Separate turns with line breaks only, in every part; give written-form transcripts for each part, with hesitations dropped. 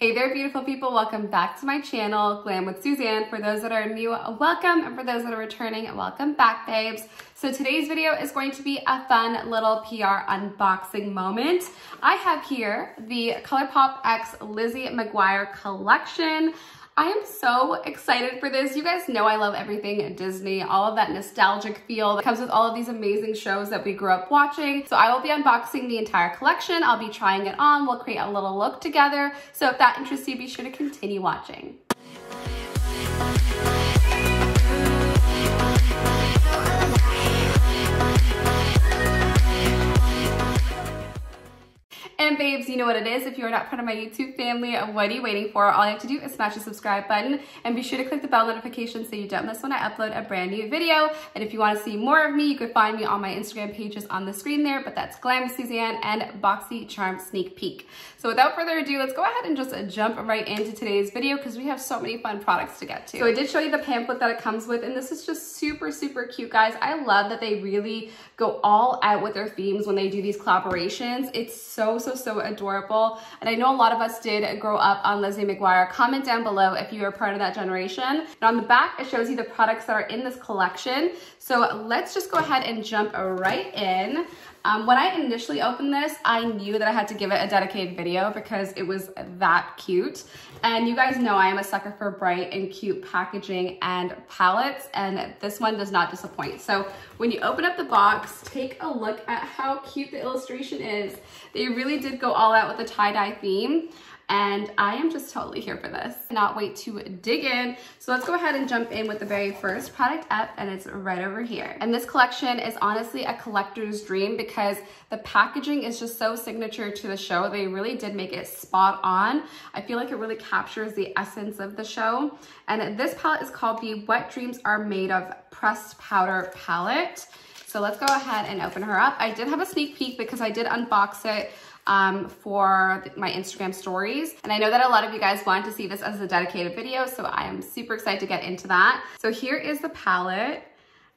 Hey there, beautiful people. Welcome back to my channel, Glam with Suzanne. For those that are new, welcome. And for those that are returning, welcome back, babes. So today's video is going to be a fun little PR unboxing moment. I have here the Colourpop X Lizzie McGuire collection. I am so excited for this. You guys know I love everything Disney, all of that nostalgic feel that comes with all of these amazing shows that we grew up watching. So I will be unboxing the entire collection. I'll be trying it on. We'll create a little look together. So if that interests you, be sure to continue watching. And babes, you know what it is. If you're not part of my YouTube family, what are you waiting for? All you have to do is smash the subscribe button and be sure to click the bell notification so you don't miss when I upload a brand new video. And if you want to see more of me, you can find me on my Instagram pages on the screen there, but that's Glam with Suzanne and BOXYCHARM Sneak Peek. So without further ado, let's go ahead and just jump right into today's video because we have so many fun products to get to. So I did show you the pamphlet that it comes with, and this is just super, super cute, guys. I love that they really go all out with their themes when they do these collaborations. It's so adorable. And I know a lot of us did grow up on Lizzie McGuire. Comment down below if you are part of that generation. And on the back, it shows you the products that are in this collection. So let's just go ahead and jump right in. When I initially opened this, I knew that I had to give it a dedicated video because it was that cute. And you guys know I am a sucker for bright and cute packaging and palettes, and this one does not disappoint. So when you open up the box, take a look at how cute the illustration is. They really did go all out with the tie-dye theme. And I am just totally here for this. Cannot wait to dig in. So let's go ahead and jump in with the very first product up, and it's right over here. And this collection is honestly a collector's dream because the packaging is just so signature to the show. They really did make it spot on. I feel like it really captures the essence of the show. And this palette is called the What Dreams Are Made Of Pressed Powder palette. So let's go ahead and open her up. I did have a sneak peek because I did unbox it for my Instagram stories. And I know that a lot of you guys want to see this as a dedicated video, so I am super excited to get into that. So here is the palette,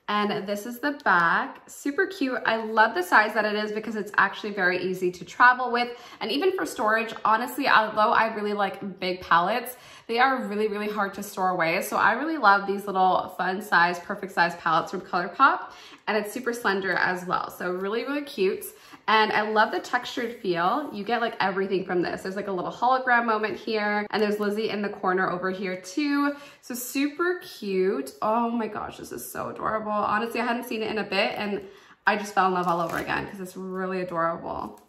and this is the back. Super cute. I love the size that it is because it's actually very easy to travel with. And even for storage, honestly, although I really like big palettes, they are really, really hard to store away. So I really love these little fun size, perfect size palettes from Colourpop, and it's super slender as well. So really, really cute. And I love the textured feel. You get like everything from this. There's like a little hologram moment here, and there's Lizzie in the corner over here too. So super cute. Oh my gosh, this is so adorable. Honestly, I hadn't seen it in a bit, and I just fell in love all over again because it's really adorable.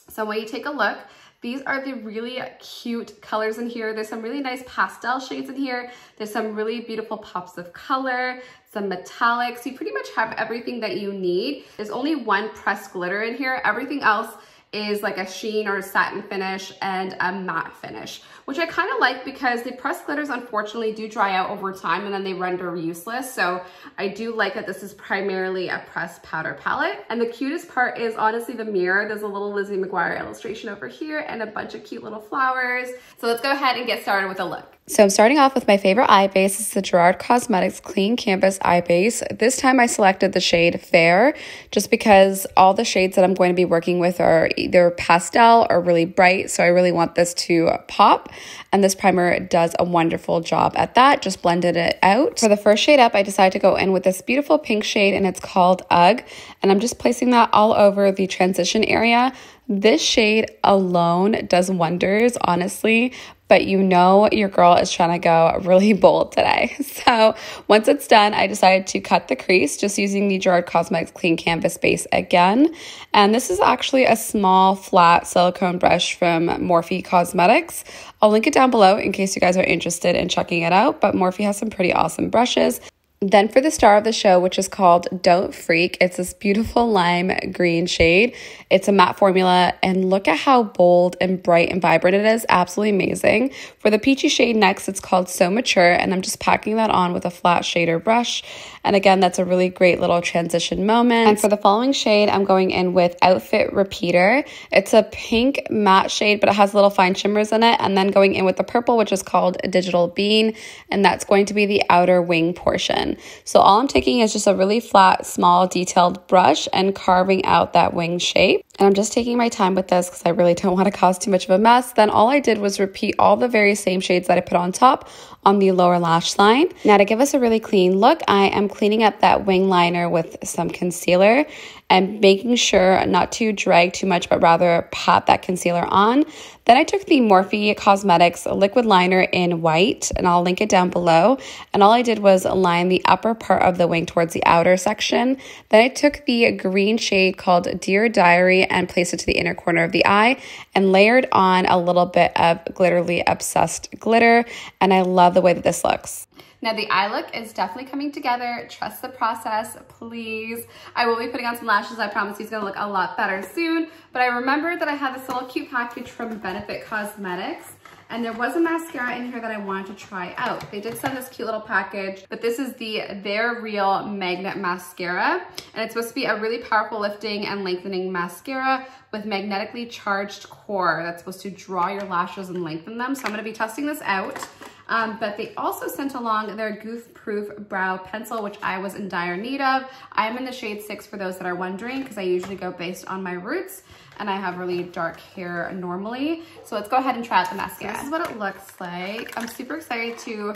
So when you take a look, these are the really cute colors in here. There's some really nice pastel shades in here. There's some really beautiful pops of color, some metallics. You pretty much have everything that you need. There's only one pressed glitter in here. Everything else is like a sheen or a satin finish and a matte finish, which I kind of like because the pressed glitters unfortunately do dry out over time and then they render useless. So I do like that this is primarily a pressed powder palette. And the cutest part is honestly the mirror. There's a little Lizzie McGuire illustration over here and a bunch of cute little flowers. So let's go ahead and get started with a look.
So I'm starting off with my favorite eye base. It's the Gerard Cosmetics Clean Canvas Eye Base. This time I selected the shade Fair just because all the shades that I'm going to be working with are either pastel or really bright. So I really want this to pop. And this primer does a wonderful job at that. Just blended it out. For the first shade up, I decided to go in with this beautiful pink shade, and it's called Ugh. And I'm just placing that all over the transition area. This shade alone does wonders, honestly, but you know your girl is trying to go really bold today. So once it's done, I decided to cut the crease just using the Gerard Cosmetics Clean Canvas base again. And this is actually a small flat silicone brush from MORPHE Cosmetics. I'll link it down below in case you guys are interested in checking it out, but MORPHE has some pretty awesome brushes. Then for the star of the show, which is called Don't Freak, it's this beautiful lime green shade. It's a matte formula, and look at how bold and bright and vibrant it is. Absolutely amazing. For the peachy shade next, it's called So Mature, and I'm just packing that on with a flat shader brush. And again, that's a really great little transition moment. And for the following shade, I'm going in with Outfit Repeater. It's a pink matte shade, but it has little fine shimmers in it. And then going in with the purple, which is called Digital Bean, and that's going to be the outer wing portion. section. So all I'm taking is just a really flat, small, detailed brush and carving out that wing shape. And I'm just taking my time with this because I really don't want to cause too much of a mess. Then all I did was repeat all the very same shades that I put on top on the lower lash line. Now to give us a really clean look, I am cleaning up that wing liner with some concealer and making sure not to drag too much, but rather pat that concealer on. Then I took the Morphe Cosmetics liquid liner in white, and I'll link it down below. And all I did was line the upper part of the wing towards the outer section. Then I took the green shade called Dear Diary and placed it to the inner corner of the eye and layered on a little bit of Glitterly Obsessed glitter. And I love the way that this looks.
Now the eye look is definitely coming together. Trust the process, please. I will be putting on some lashes. I promise he's gonna look a lot better soon. But I remembered that I had this little cute package from Benefit Cosmetics, and there was a mascara in here that I wanted to try out. They did send this cute little package, but this is the They're Real Magnet Mascara, and it's supposed to be a really powerful lifting and lengthening mascara with magnetically charged core that's supposed to draw your lashes and lengthen them. So I'm gonna be testing this out. But they also sent along their Goof Proof Brow Pencil, which I was in dire need of. I am in the shade 6 for those that are wondering, because I usually go based on my roots, and I have really dark hair normally. So let's go ahead and try out the mascara. So this is what it looks like. I'm super excited to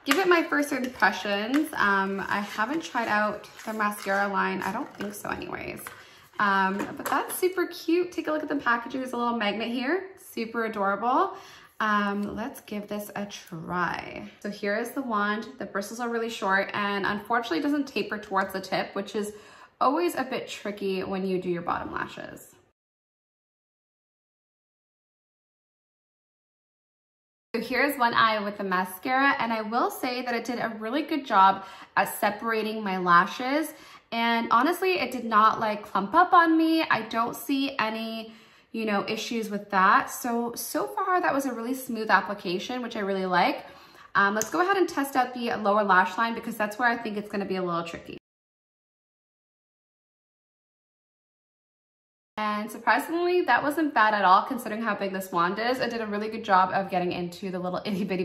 give it my first impressions. I haven't tried out the mascara line. I don't think so anyways. But that's super cute. Take a look at the packaging. There's a little magnet here. Super adorable. Let's give this a try. So here is the wand. The bristles are really short and unfortunately it doesn't taper towards the tip, which is always a bit tricky when you do your bottom lashes. So here's one eye with the mascara, and I will say that it did a really good job at separating my lashes, and honestly it did not like clump up on me. I don't see any issues with that. So far that was a really smooth application, which I really like. Let's go ahead and test out the lower lash line because that's where I think it's gonna be a little tricky. And surprisingly, that wasn't bad at all considering how big this wand is. It did a really good job of getting into the little itty bitty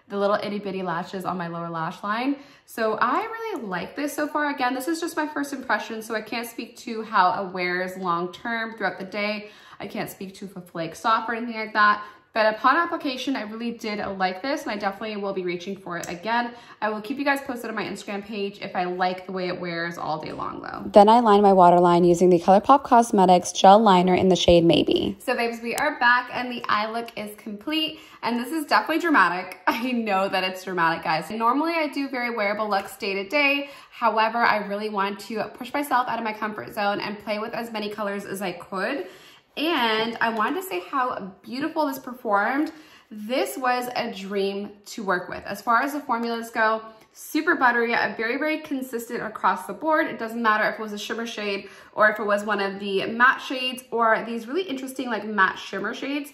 the little itty bitty lashes on my lower lash line. So I really like this so far. Again, this is just my first impression, so I can't speak to how it wears long term throughout the day. I can't speak to if it flakes off or anything like that. But upon application, I really did like this, and I definitely will be reaching for it again. I will keep you guys posted on my Instagram page if I like the way it wears all day long though.
Then I lined my waterline using the Colourpop Cosmetics gel liner in the shade Maybe.
So babes, we are back and the eye look is complete, and this is definitely dramatic. I know that it's dramatic, guys. Normally I do very wearable looks day to day. However, I really want to push myself out of my comfort zone and play with as many colors as I could. And I wanted to say how beautiful this performed. This was a dream to work with. As far as the formulas go, super buttery, very, very consistent across the board. It doesn't matter if it was a shimmer shade or if it was one of the matte shades or these really interesting like matte shimmer shades.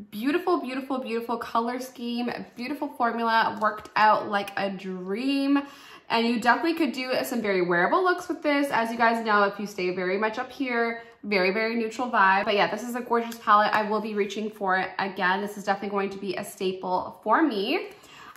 Beautiful, beautiful, beautiful color scheme, beautiful formula, worked out like a dream. And you definitely could do some very wearable looks with this. As you guys know, if you stay very much up here, very, very neutral vibe. But yeah, this is a gorgeous palette. I will be reaching for it again. This is definitely going to be a staple for me.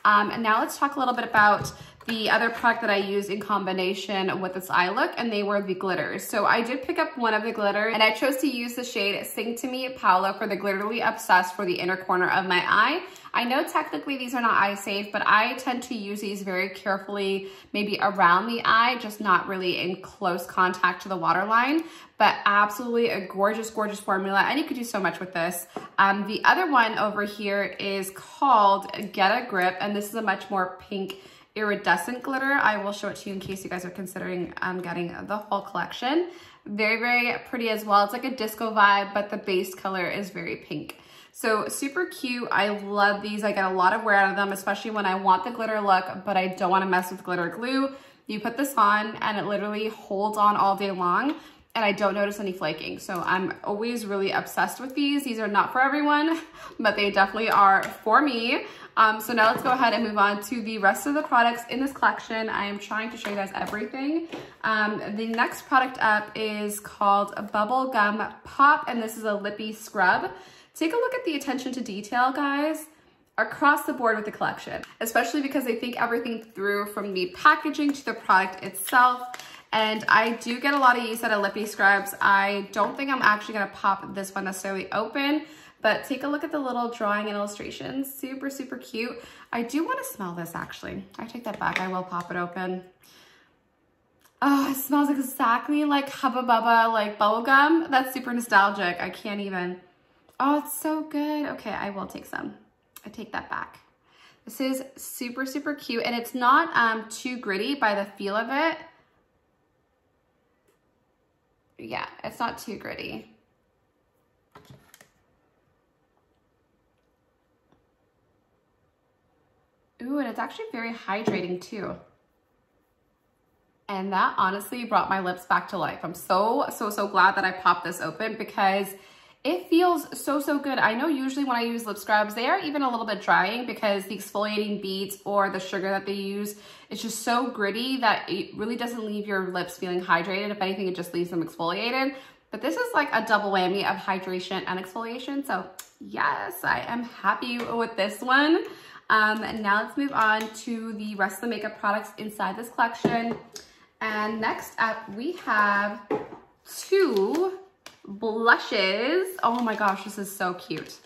And now let's talk a little bit about the other product that I used in combination with this eye look, and they were the glitters. So I did pick up one of the glitters, and I chose to use the shade Sing to Me Paolo for the Glitterly Obsessed for the inner corner of my eye. I know technically these are not eye safe, but I tend to use these very carefully, maybe around the eye, just not really in close contact to the waterline. But absolutely a gorgeous, gorgeous formula, and you could do so much with this. The other one over here is called Get a Grip, and this is a much more pink iridescent glitter. I will show it to you in case you guys are considering getting the whole collection. Very, very pretty as well. It's like a disco vibe, but the base color is very pink. So super cute. I love these. I get a lot of wear out of them, especially when I want the glitter look, but I don't want to mess with glitter glue. You put this on and it literally holds on all day long, and I don't notice any flaking. So I'm always really obsessed with these. These are not for everyone, but they definitely are for me. So now let's go ahead and move on to the rest of the products in this collection. I am trying to show you guys everything. The next product up is called Bubble Gum Pop, and this is a lippy scrub. Take a look at the attention to detail, guys. across the board with the collection, especially because they think everything through from the packaging to the product itself. And I do get a lot of use out of lippy scrubs. I don't think I'm actually gonna pop this one necessarily open, but take a look at the little drawing and illustrations. Super, super cute. I do wanna smell this actually. I take that back, I will pop it open. Oh, it smells exactly like Hubba Bubba, like bubblegum. That's super nostalgic, I can't even. Oh, it's so good. Okay, I will take some. I take that back. This is super, super cute, and it's not too gritty by the feel of it. Yeah, it's not too gritty. Ooh, and it's actually very hydrating too. And that honestly brought my lips back to life. I'm so glad that I popped this open because it feels so good. I know usually when I use lip scrubs, they are even a little bit drying because the exfoliating beads or the sugar that they use is just so gritty that it really doesn't leave your lips feeling hydrated. If anything, it just leaves them exfoliated. But this is like a double whammy of hydration and exfoliation. So yes, I am happy with this one. And now let's move on to the rest of the makeup products inside this collection. And next up, we have 2 blushes. Oh my gosh, this is so cute.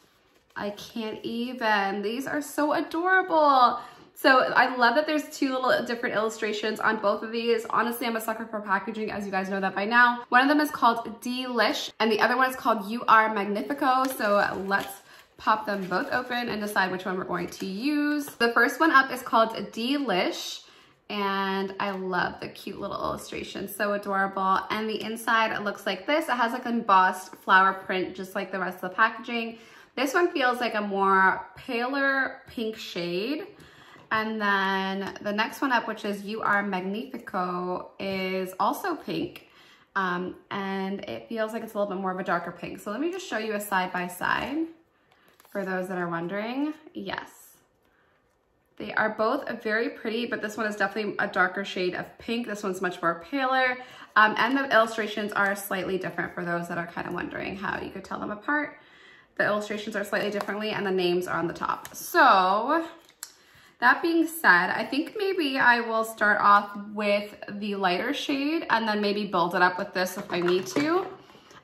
I can't even. These are so adorable. So I love that there's 2 little different illustrations on both of these. Honestly, I'm a sucker for packaging, as you guys know that by now. One of them is called Delish, and the other one is called You Are Magnifico. So let's pop them both open and decide which one we're going to use. The first one up is called Delish, and I love the cute little illustration, so adorable. And the inside, it looks like this. It has like an embossed flower print, just like the rest of the packaging. This one feels like a more paler pink shade. And then the next one up, which is You Are Magnifico, is also pink. And it feels like it's a little bit more of a darker pink. So let me just show you a side by side for those that are wondering. Yes. They are both very pretty, but this one is definitely a darker shade of pink. This one's much more paler. And the illustrations are slightly different for those that are kind of wondering how you could tell them apart. The illustrations are slightly differently and the names are on the top. So that being said, I think maybe I will start off with the lighter shade and then maybe build it up with this if I need to.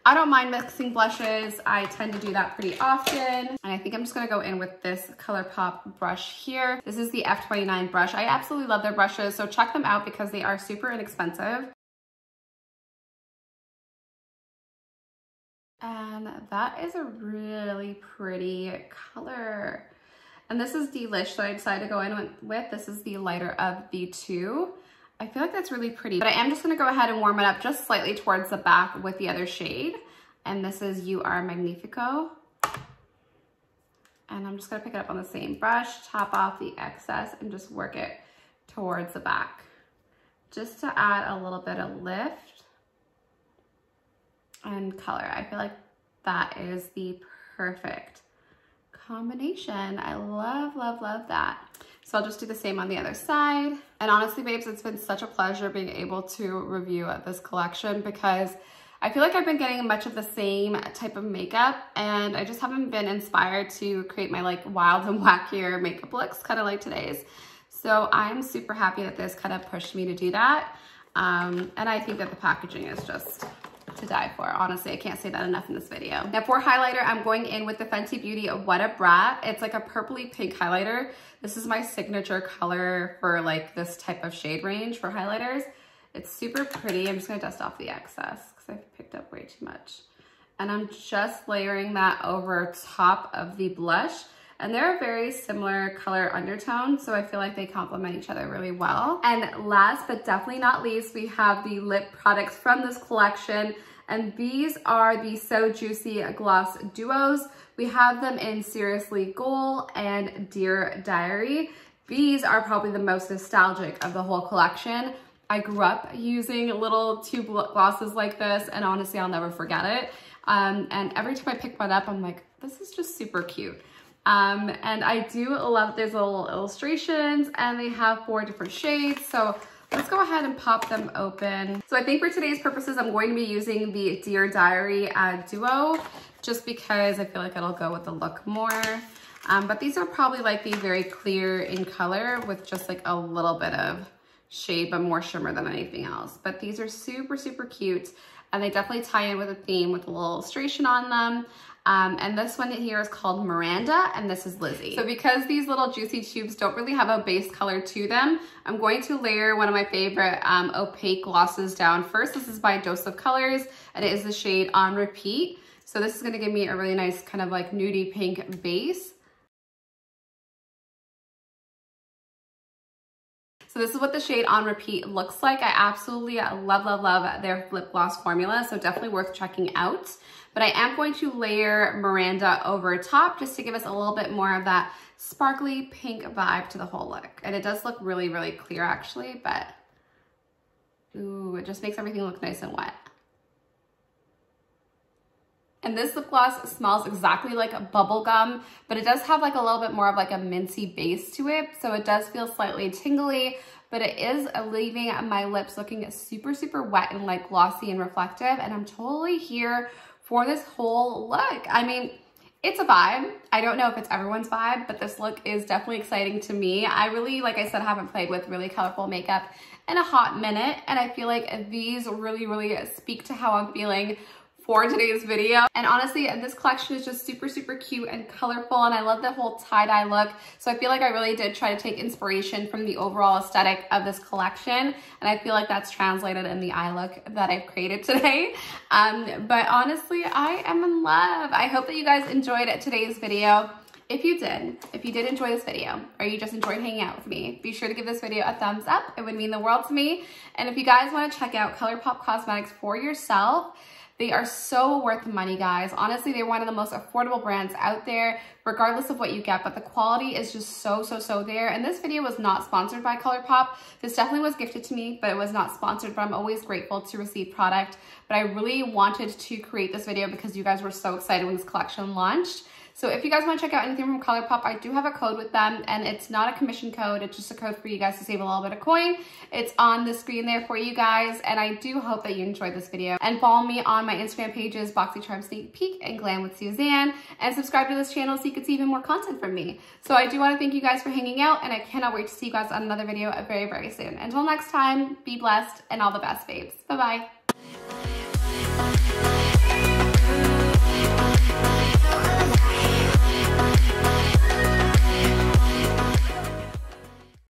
I don't mind mixing blushes. I tend to do that pretty often. And I think I'm just gonna go in with this Colourpop brush here. This is the F29 brush. I absolutely love their brushes, so check them out because they are super inexpensive. And that is a really pretty color. And this is Delish, so I decided to go in with. This is the lighter of the 2. I feel like that's really pretty, but I am just gonna go ahead and warm it up just slightly towards the back with the other shade. And this is You Are Magnifico. And I'm just gonna pick it up on the same brush, top off the excess, and just work it towards the back. Just to add a little bit of lift and color. I feel like that is the perfect combination. I love that. So I'll just do the same on the other side. And honestly, babes, it's been such a pleasure being able to review this collection because I feel like I've been getting much of the same type of makeup and I just haven't been inspired to create my like wild and wackier makeup looks, kind of like today's. So I'm super happy that this kind of pushed me to do that. And I think that the packaging is just to die for. Honestly, I can't say that enough in this video. Now for highlighter, I'm going in with the Fenty Beauty What a Brat. It's like a purpley pink highlighter. This is my signature color for like this type of shade range for highlighters. It's super pretty. I'm just gonna dust off the excess because I picked up way too much. And I'm just layering that over top of the blush. And they're a very similar color undertone, so I feel like they complement each other really well. And last but definitely not least, we have the lip products from this collection. And these are the So Juicy Gloss Duos. We have them in Seriously Gold and Dear Diary. These are probably the most nostalgic of the whole collection. I grew up using little tube glosses like this, and honestly, I'll never forget it. And every time I pick one up, I'm like, this is just super cute. And I do love there's little illustrations and they have 4 different shades. So let's go ahead and pop them open. So I think for today's purposes, I'm going to be using the Dear Diary Duo just because I feel like it'll go with the look more. But these are probably like the very clear in color with just like a little bit of shade, but more shimmer than anything else. But these are super, super cute. And they definitely tie in with a theme with a little illustration on them. And this one here is called Miranda, and this is Lizzie. So because these little juicy tubes don't really have a base color to them, I'm going to layer one of my favorite opaque glosses down first. This is by Dose of Colors, and it is the shade On Repeat. So this is gonna give me a really nice kind of like nudie pink base. So this is what the shade On Repeat looks like. I absolutely love, love, love their lip gloss formula, so definitely worth checking out. But I am going to layer Miranda over top just to give us a little bit more of that sparkly pink vibe to the whole look. And it does look really, really clear actually, but ooh, it just makes everything look nice and wet. And this lip gloss smells exactly like bubble gum, but it does have like a little bit more of like a minty base to it. So it does feel slightly tingly, but it is leaving my lips looking super, super wet and like glossy and reflective. And I'm totally here for this whole look. I mean, it's a vibe. I don't know if it's everyone's vibe, but this look is definitely exciting to me. I really, like I said, haven't played with really colorful makeup in a hot minute. And I feel like these really, really speak to how I'm feeling for today's video. And honestly, this collection is just super, super cute and colorful, and I love the whole tie-dye look. So I feel like I really did try to take inspiration from the overall aesthetic of this collection, and I feel like that's translated in the eye look that I've created today. But honestly, I am in love. I hope that you guys enjoyed today's video. If you did enjoy this video, or you just enjoyed hanging out with me, be sure to give this video a thumbs up. It would mean the world to me. And if you guys want to check out Colourpop Cosmetics for yourself, they are so worth the money, guys. Honestly, they're one of the most affordable brands out there, regardless of what you get, but the quality is just so, so, so there. And this video was not sponsored by Colourpop. This definitely was gifted to me, but it was not sponsored, but I'm always grateful to receive product. But I really wanted to create this video because you guys were so excited when this collection launched. So if you guys want to check out anything from Colourpop, I do have a code with them, and it's not a commission code. It's just a code for you guys to save a little bit of coin. It's on the screen there for you guys, and I do hope that you enjoyed this video. And follow me on my Instagram pages, BOXYCHARM Sneak Peek and Glam with Suzanne, and subscribe to this channel so you can see even more content from me. So I do want to thank you guys for hanging out, and I cannot wait to see you guys on another video very, very soon. Until next time, be blessed and all the best, babes. Bye-bye.